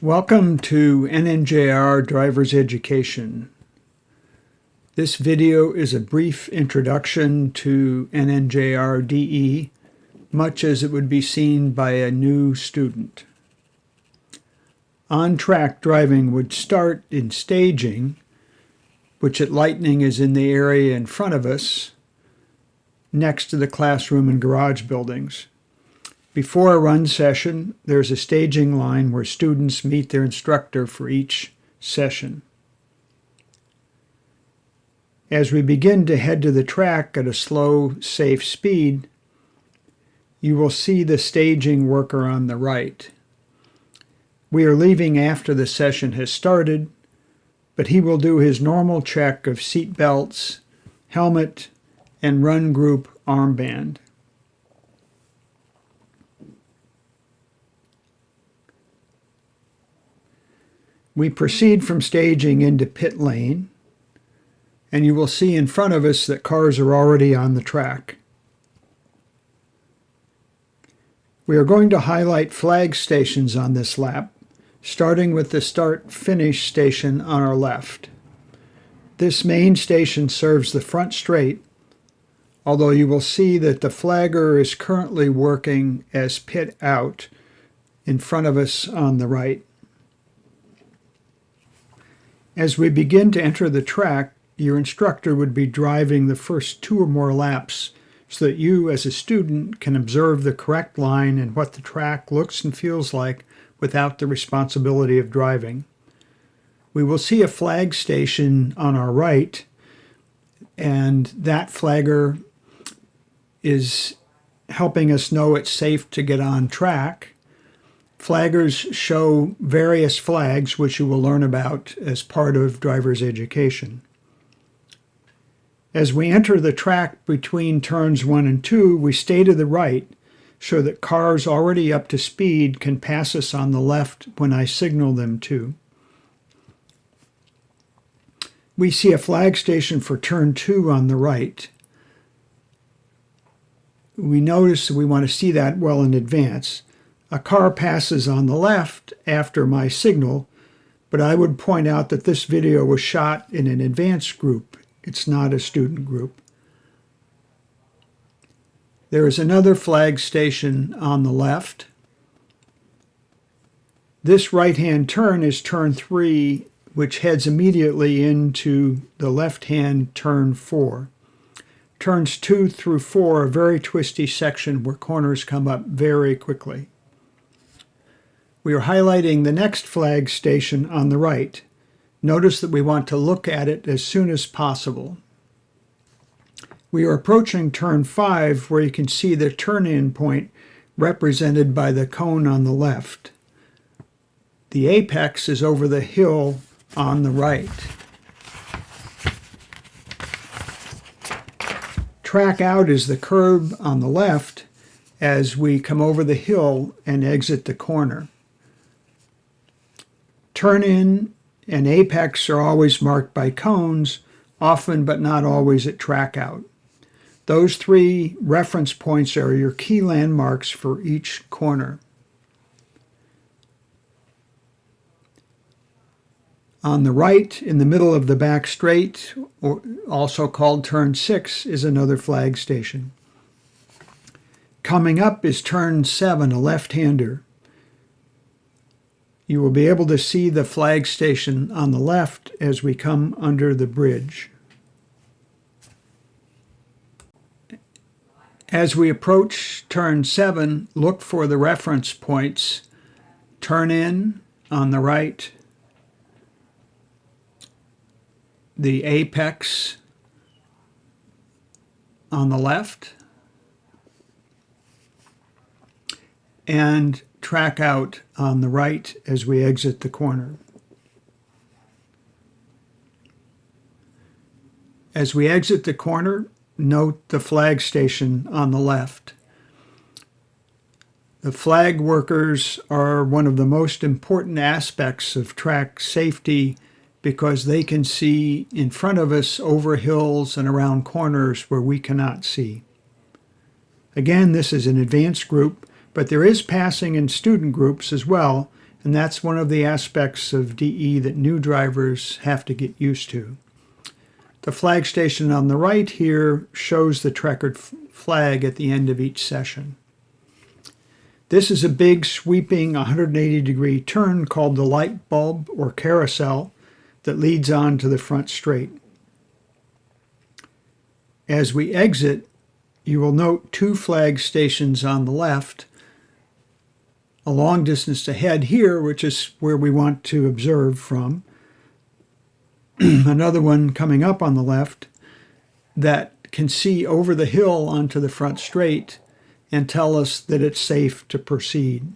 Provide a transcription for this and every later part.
Welcome to NNJR Driver's Education. This video is a brief introduction to NNJR DE, much as it would be seen by a new student. On-track driving would start in staging, which at Lightning is in the area in front of us, next to the classroom and garage buildings. Before a run session, there's a staging line where students meet their instructor for each session. As we begin to head to the track at a slow, safe speed, you will see the staging worker on the right. We are leaving after the session has started, but he will do his normal check of seat belts, helmet, and run group armband. We proceed from staging into pit lane, and you will see in front of us that cars are already on the track. We are going to highlight flag stations on this lap, starting with the start-finish station on our left. This main station serves the front straight, although you will see that the flagger is currently working as pit out in front of us on the right. As we begin to enter the track, your instructor would be driving the first 2 or more laps so that you, as a student, can observe the correct line and what the track looks and feels like without the responsibility of driving. We will see a flag station on our right, and that flagger is helping us know it's safe to get on track. Flaggers show various flags, which you will learn about as part of driver's education. As we enter the track between turns 1 and 2, we stay to the right so that cars already up to speed can pass us on the left when I signal them to. We see a flag station for turn 2 on the right. We notice that we want to see that well in advance. A car passes on the left after my signal, but I would point out that this video was shot in an advanced group. It's not a student group. There is another flag station on the left. This right-hand turn is turn 3, which heads immediately into the left-hand turn 4. Turns 2 through 4 are a very twisty section where corners come up very quickly. We are highlighting the next flag station on the right. Notice that we want to look at it as soon as possible. We are approaching turn 5, where you can see the turn-in point represented by the cone on the left. The apex is over the hill on the right. Track out is the curb on the left as we come over the hill and exit the corner. Turn-in and apex are always marked by cones, often but not always at track out. Those 3 reference points are your key landmarks for each corner. On the right, in the middle of the back straight, or also called turn 6, is another flag station. Coming up is turn 7, a left-hander. You will be able to see the flag station on the left as we come under the bridge. As we approach turn 7, look for the reference points. Turn in on the right, the apex on the left, and track out on the right as we exit the corner. As we exit the corner, note the flag station on the left. The flag workers are one of the most important aspects of track safety because they can see in front of us over hills and around corners where we cannot see. Again, this is an advanced group, but there is passing in student groups as well, And that's one of the aspects of DE that new drivers have to get used to. The flag station on the right here shows the checkered flag at the end of each session. This is a big sweeping 180-degree turn called the light bulb or carousel that leads on to the front straight. As we exit, you will note two flag stations on the left, a long distance ahead here, which is where we want to observe from, another one coming up on the left that can see over the hill onto the front straight and tell us that it's safe to proceed.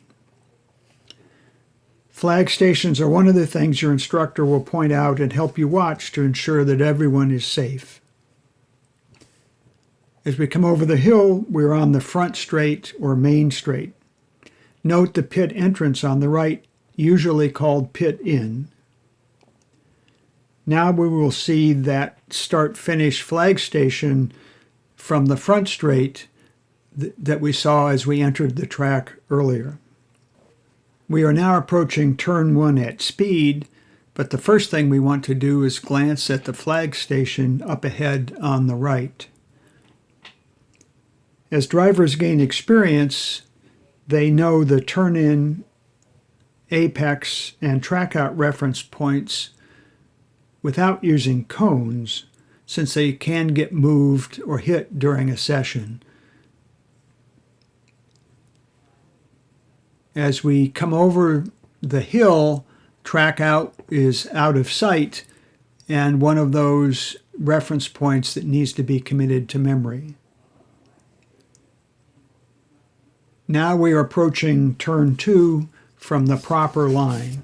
Flag stations are one of the things your instructor will point out and help you watch to ensure that everyone is safe. As we come over the hill, we're on the front straight or main straight. Note the pit entrance on the right, usually called pit in. Now we will see that start-finish flag station from the front straight that we saw as we entered the track earlier. We are now approaching turn 1 at speed, but the first thing we want to do is glance at the flag station up ahead on the right. As drivers gain experience, they know the turn-in, apex, and track-out reference points without using cones, since they can get moved or hit during a session. As we come over the hill, track out is out of sight and one of those reference points that needs to be committed to memory. Now we are approaching turn 2 from the proper line.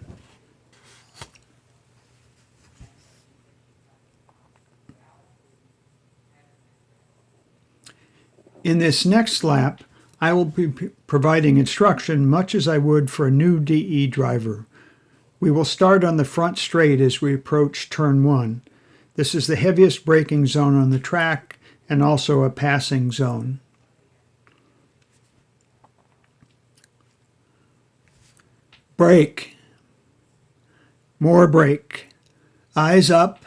In this next lap, I will be providing instruction much as I would for a new DE driver. We will start on the front straight as we approach turn 1. This is the heaviest braking zone on the track and also a passing zone. Brake. More brake. Eyes up.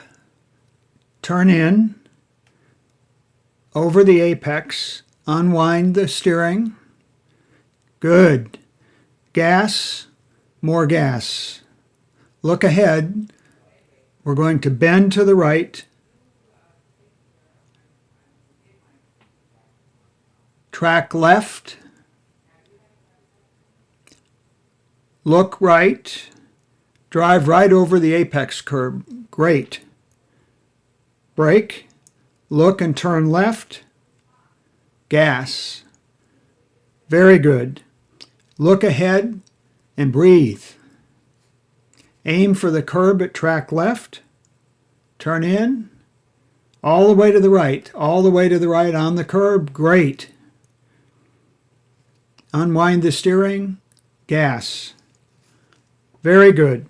Turn in. Over the apex. Unwind the steering. Good. Gas. More gas. Look ahead. We're going to bend to the right. Track left. Look right. Drive right over the apex curb. Great. Brake. Look and turn left. Gas. Very good. Look ahead and breathe. Aim for the curb at track left. Turn in. All the way to the right. All the way to the right on the curb. Great. Unwind the steering. Gas. Very good.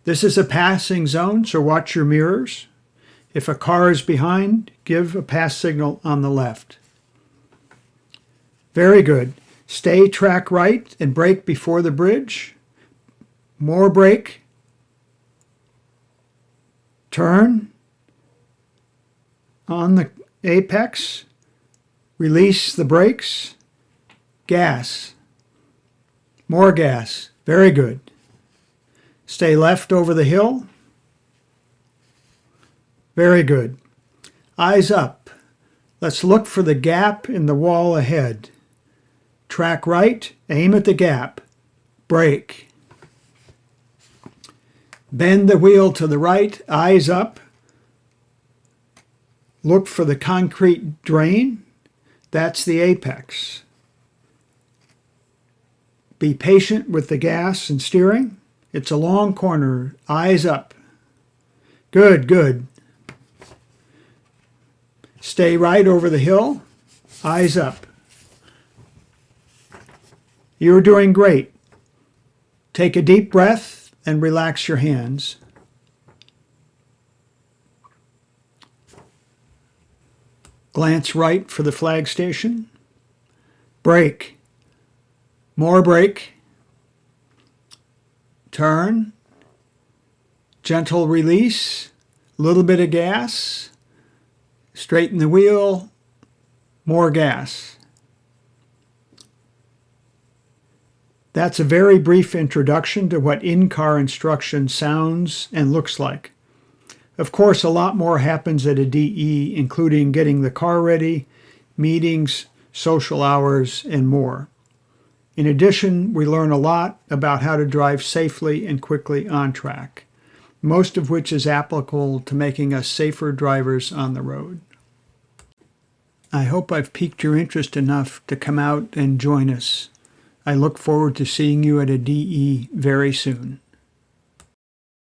This is a passing zone, so watch your mirrors. If a car is behind, give a pass signal on the left. Very good. Stay track right and brake before the bridge. More brake. Turn. On the apex. Release the brakes. Gas. More gas. Very good. Stay left over the hill. Very good. Eyes up. Let's look for the gap in the wall ahead. Track right. Aim at the gap. Brake. Bend the wheel to the right. Eyes up. Look for the concrete drain. That's the apex. Be patient with the gas and steering. It's a long corner. Eyes up. Good, good. Stay right over the hill. Eyes up. You're doing great. Take a deep breath and relax your hands. Glance right for the flag station. Brake. More brake. turn, gentle release, a little bit of gas, straighten the wheel, more gas. That's a very brief introduction to what in-car instruction sounds and looks like. Of course, a lot more happens at a DE, including getting the car ready, meetings, social hours, and more. In addition, we learn a lot about how to drive safely and quickly on track, most of which is applicable to making us safer drivers on the road. I hope I've piqued your interest enough to come out and join us. I look forward to seeing you at a DE very soon.